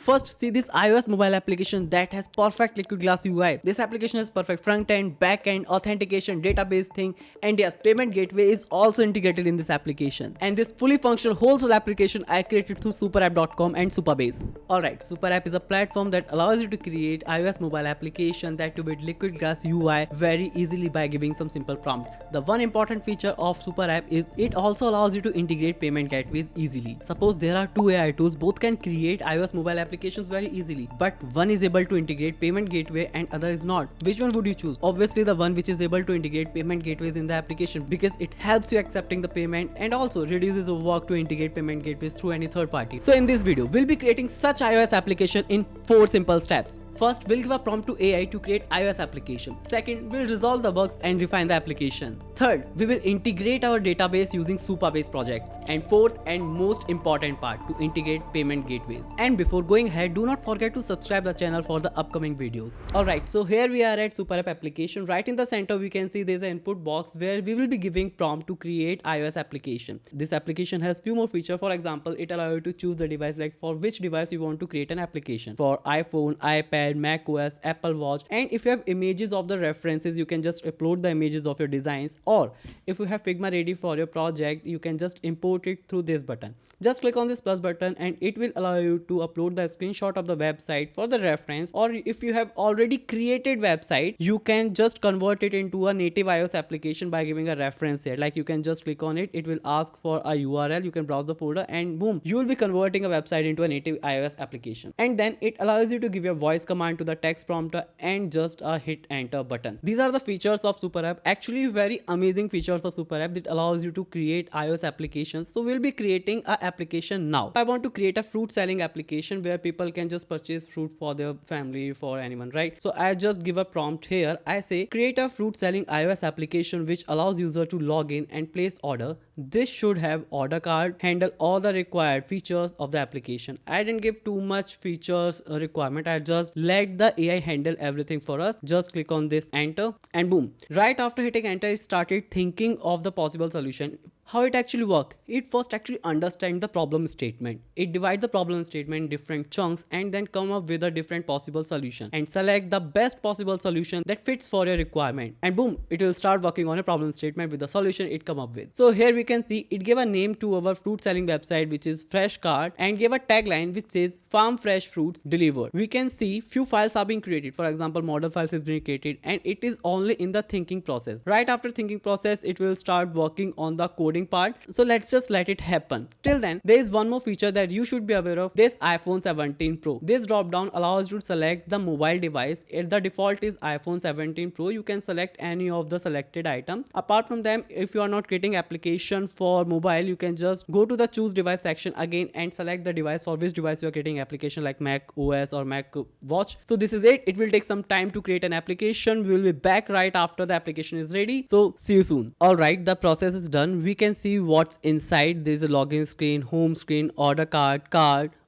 First, see this iOS mobile application that has perfect liquid glass UI. This application has perfect front end, back end, authentication, database thing, and yes, payment gateway is also integrated in this application. And this fully functional wholesale application I created through superapp.com and Supabase. Alright, Superapp is a platform that allows you to create iOS mobile application that to build liquid glass UI very easily by giving some simple prompt. The one important feature of Superapp is it also allows you to integrate payment gateways easily. Suppose there are two AI tools, both can create iOS mobile applications very easily, but one is able to integrate payment gateway and other is not. Which one would you choose? Obviously the one which is able to integrate payment gateways in the application, because it helps you accepting the payment and also reduces the work to integrate payment gateways through any third party. So in this video, we'll be creating such iOS application in 4 simple steps. First, we'll give a prompt to AI to create iOS application. Second, we'll resolve the bugs and refine the application. Third, we will integrate our database using Supabase projects. And fourth and most important part, to integrate payment gateways. And before going ahead, do not forget to subscribe the channel for the upcoming videos. Alright, so here we are at Superapp application. Right in the center, we can see there's an input box where we will be giving prompt to create iOS application. This application has few more features. For example, it allows you to choose the device, like for which device you want to create an application. For iPhone, iPad, Mac OS, Apple Watch, and if you have images of the references, you can just upload the images of your designs, or if you have Figma ready for your project, you can just import it through this button. Just click on this plus button and it will allow you to upload the screenshot of the website for the reference, or if you have already created website, you can just convert it into a native iOS application by giving a reference here. Like you can just click on it, it will ask for a URL, you can browse the folder and boom, you will be converting a website into a native iOS application. And then it allows you to give your voice command to the text prompter and just hit enter button. These are the features of Superapp. Actually very amazing features of Superapp that allows you to create iOS applications. So we'll be creating a application now. I want to create a fruit selling application where people can just purchase fruit for their family, for anyone, right? So I just give a prompt here. I say create a fruit selling iOS application which allows user to log in and place order. This should have order card, handle all the required features of the application. I didn't give too much features requirement. I just let the AI handle everything for us. Just click on this enter and boom. Right after hitting enter, it started thinking of the possible solution. How it actually works? It first actually understands the problem statement. It divides the problem statement in different chunks and then come up with a different possible solution and select the best possible solution that fits for your requirement. And boom, it will start working on a problem statement with the solution it come up with. So here we can see it gave a name to our fruit selling website, which is Fresh Cart, and gave a tagline which says farm fresh fruits delivered. We can see few files are being created. For example, model files is being created and it is only in the thinking process. Right after thinking process, it will start working on the coding part. So let's just let it happen. Till then, there is one more feature that you should be aware of. This iPhone 17 Pro. This drop down allows you to select the mobile device. If the default is iPhone 17 Pro, you can select any of the selected item. Apart from them, if you are not creating application for mobile, you can just go to the choose device section again and select the device for which device you are creating application, like Mac OS or Mac Watch. So this is it. It will take some time to create an application. We will be back right after the application is ready. So see you soon. Alright, the process is done. We can see what's inside. There's a login screen, home screen, order card,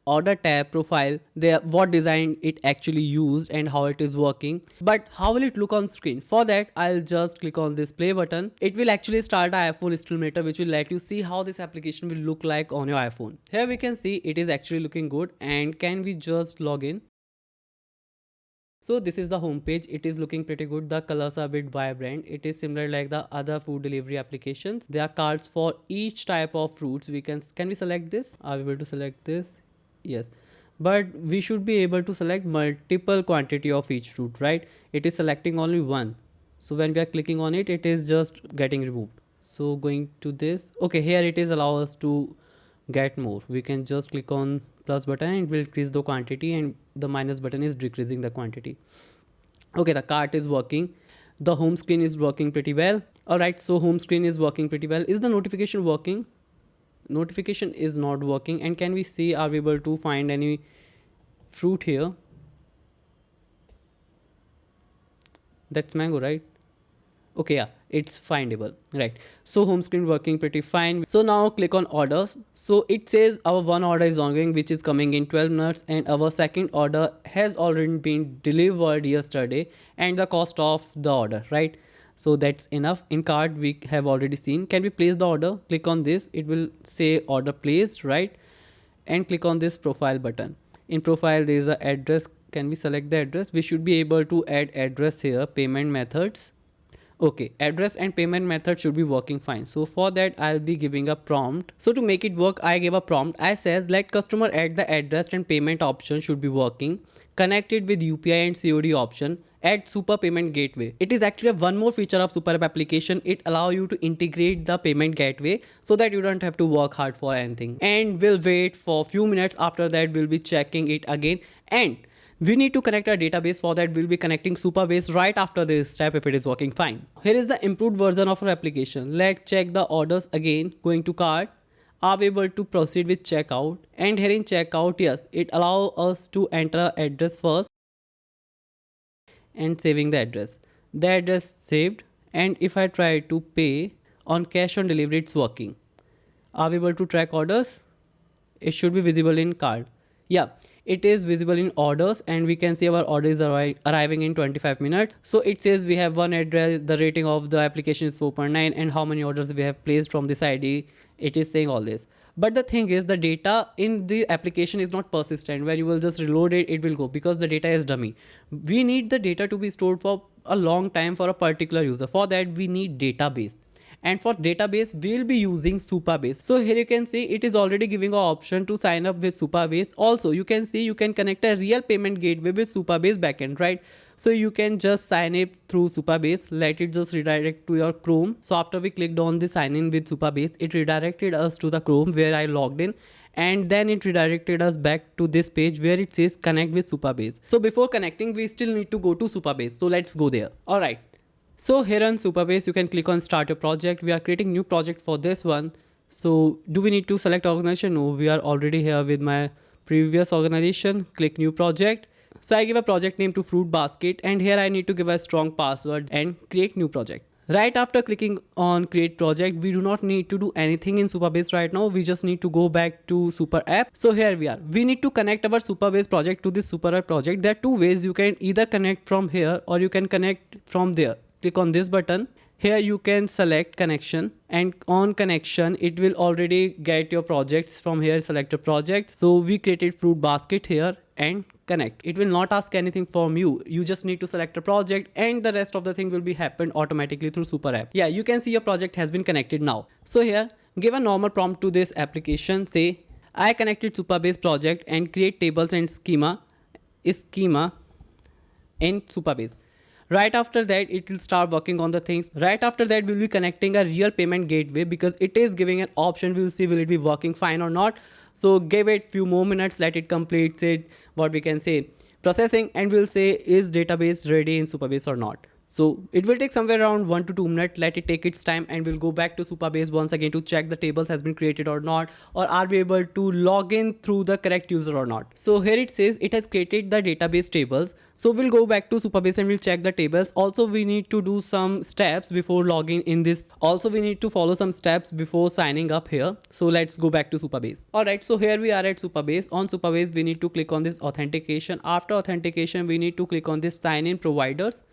order tab, profile, there what design it actually used and how it is working. But how will it look on screen? For that, I'll just click on this play button. It will actually start an iPhone estimator, which will let you see how this application will look like on your iPhone. Here we can see it is actually looking good. And can we just log in? So this is the home page. It is looking pretty good. The colors are a bit vibrant. It is similar like the other food delivery applications. There are cards for each type of fruits. Can we select this? Are we able to select this? Yes, but we should be able to select multiple quantity of each fruit, right? It is selecting only one. So when we are clicking on it, it is just getting removed. So going to this, okay, here it is allow us to get more. We can just click on plus button and it will increase the quantity, and the minus button is decreasing the quantity. Okay, the cart is working. The home screen is working pretty well. Alright, so home screen is working pretty well. Is the notification working? Notification is not working. And can we see, are we able to find any fruit here? That's mango, right? Okay, yeah, it's findable, right? So home screen working pretty fine. So now click on orders. So it says our one order is ongoing, which is coming in 12 minutes, and our second order has already been delivered yesterday, and the cost of the order, right? So that's enough. In cart we have already seen. Can we place the order? Click on this, it will say order placed, right? And click on this profile button. In profile there is a address. Can we select the address? We should be able to add address here. Payment methods. Okay, address and payment method should be working fine. So for that I'll be giving a prompt. So to make it work, I gave a prompt. I says let customer add the address and payment option should be working. Connect it with UPI and COD option. Add super payment gateway. It is actually one more feature of Superapp application. It allow you to integrate the payment gateway so that you don't have to work hard for anything. And we'll wait for few minutes. After that we'll be checking it again, and we need to connect our database. For that we'll be connecting Supabase right after this step if it is working fine. Here is the improved version of our application. Let's check the orders again. Going to cart, are we able to proceed with checkout, and here in checkout, yes, it allows us to enter address first and saving the address. The address saved, and if I try to pay on cash on delivery, it's working. Are we able to track orders? It should be visible in card. Yeah, it is visible in orders, and we can see our orders arriving in 25 minutes. So it says we have one address, the rating of the application is 4.9, and how many orders we have placed from this ID. It is saying all this. But the thing is, the data in the application is not persistent. Where you will just reload it, it will go, because the data is dummy. We need the data to be stored for a long time for a particular user. For that we need database, and for database we'll be using Supabase. So here you can see it is already giving an option to sign up with Supabase. Also you can see you can connect a real payment gateway with Supabase backend, right? So you can just sign up through Supabase. Let it just redirect to your Chrome. So after we clicked on the sign in with Supabase, it redirected us to the Chrome where I logged in, and then it redirected us back to this page where it says connect with Supabase. So before connecting we still need to go to Supabase. So let's go there. Alright. So here on Supabase you can click on start a project. We are creating new project for this one. So do we need to select organization? No, we are already here with my previous organization. Click new project. So I give a project name to fruit basket, and here I need to give a strong password and create new project. Right after clicking on create project, we do not need to do anything in Supabase right now. We just need to go back to Superapp. So here we are. We need to connect our Supabase project to this Superapp project. There are two ways. You can either connect from here or you can connect from there. Click on this button. Here you can select connection, and on connection it will already get your projects from here. Select a project. So we created fruit basket here and connect. It will not ask anything from you. You just need to select a project, and the rest of the thing will be happened automatically through Superapp. Yeah, you can see your project has been connected now. So here give a normal prompt to this application. Say I connected Supabase project and create tables and schema in Supabase. Right after that it will start working on the things. Right after that we'll be connecting a real payment gateway, because it is giving an option. We'll see will it be working fine or not. So give it few more minutes, let it complete it, what we can say, processing, and we'll say is database ready in Supabase or not. So it will take somewhere around 1 to 2 minutes. Let it take its time, and we'll go back to Supabase once again to check the tables has been created or not, or are we able to log in through the correct user or not. So here it says it has created the database tables. So we'll go back to Supabase and we'll check the tables. Also we need to do some steps before logging in this. Also we need to follow some steps before signing up here. So let's go back to Supabase. Alright, so here we are at Supabase. On Supabase we need to click on this authentication. After authentication we need to click on this sign in providers.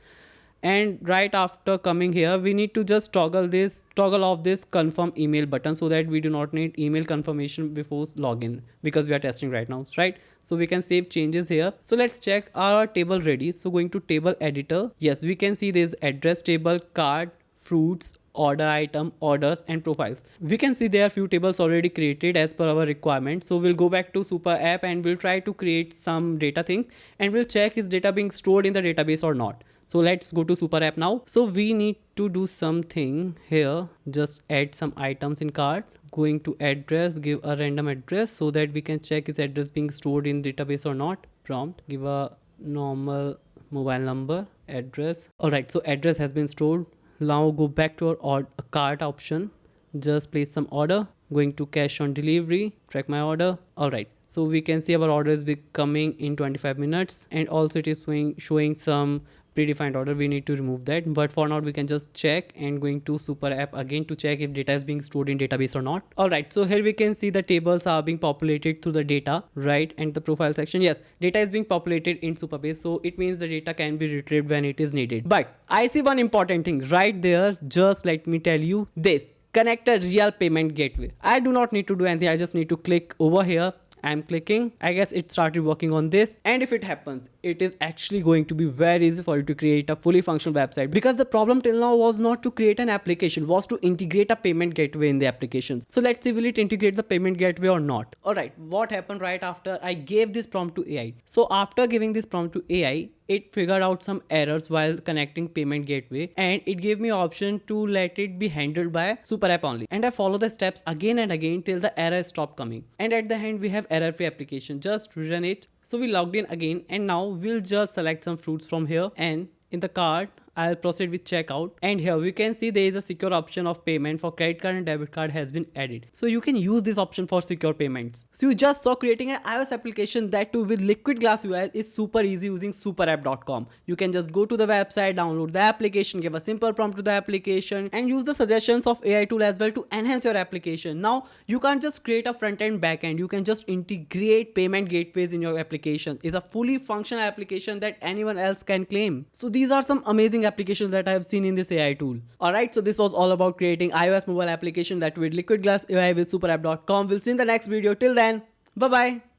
And right after coming here we need to just toggle off this confirm email button, so that we do not need email confirmation before login, because we are testing right now, right? So we can save changes here. So let's check our table ready. So going to table editor, yes, we can see this address table, card, fruits, order item, orders, and profiles. We can see there are few tables already created as per our requirement. So we'll go back to Superapp and we'll try to create some data thing, and we'll check is data being stored in the database or not. So let's go to Superapp now. So we need to do something here. Just add some items in cart. Going to address, give a random address so that we can check is address being stored in database or not. Prompt, give a normal mobile number, address. Alright, so address has been stored. Now go back to our cart option. Just place some order. Going to cash on delivery, track my order. Alright. So we can see our order is coming in 25 minutes, and also it is showing some predefined order. We need to remove that, but for now we can just check, and going to Superapp again to check if data is being stored in database or not. Alright, so here we can see the tables are being populated through the data, right? And the profile section, yes, data is being populated in Supabase, so it means the data can be retrieved when it is needed. But I see one important thing right there. Just let me tell you this: connect a real payment gateway. I do not need to do anything. I just need to click over here I'm clicking. I guess it started working on this. And if it happens, it is actually going to be very easy for you to create a fully functional website, because the problem till now was not to create an application, was to integrate a payment gateway in the applications. So let's see, will it integrate the payment gateway or not? Alright, what happened right after I gave this prompt to AI? So after giving this prompt to AI, it figured out some errors while connecting payment gateway, and it gave me option to let it be handled by Superapp only. And I follow the steps again and again till the error stopped coming. And at the end we have error free application. Just run it. So we logged in again, and now we'll just select some fruits from here, and in the cart I'll proceed with checkout, and here we can see there is a secure option of payment for credit card and debit card has been added. So you can use this option for secure payments. So you just saw creating an iOS application, that too with Liquid Glass UI, is super easy using superapp.com. You can just go to the website, download the application, give a simple prompt to the application, and use the suggestions of AI tool as well to enhance your application. Now you can't just create a front end back end, you can just integrate payment gateways in your application. It's a fully functional application that anyone else can claim. So these are some amazing applications that I have seen in this AI tool. Alright, so this was all about creating iOS mobile application, that with Liquid Glass UI with superapp.com. We'll see you in the next video. Till then, bye bye.